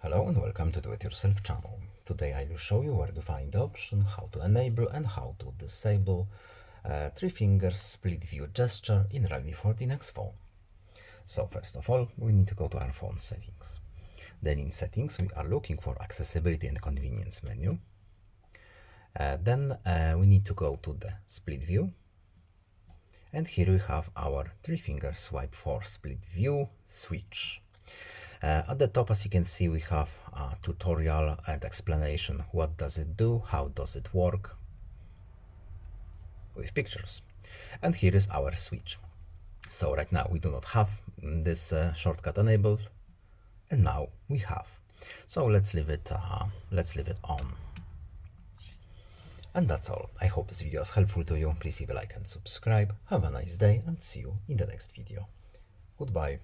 Hello and welcome to Do It Yourself channel. Today I will show you where to find the option, how to enable and how to disable three fingers split view gesture in Realme 14x phone. So first of all, we need to go to our phone settings. Then in settings we are looking for accessibility and convenience menu. Then we need to go to the split view. And here we have our three finger swipe for split view switch. At the top, as you can see, we have a tutorial and explanation. What does it do? How does it work? With pictures. And here is our switch. So right now we do not have this shortcut enabled, and now we have. So let's leave it on. And that's all. I hope this video is helpful to you. Please leave a like and subscribe. Have a nice day and see you in the next video. Goodbye.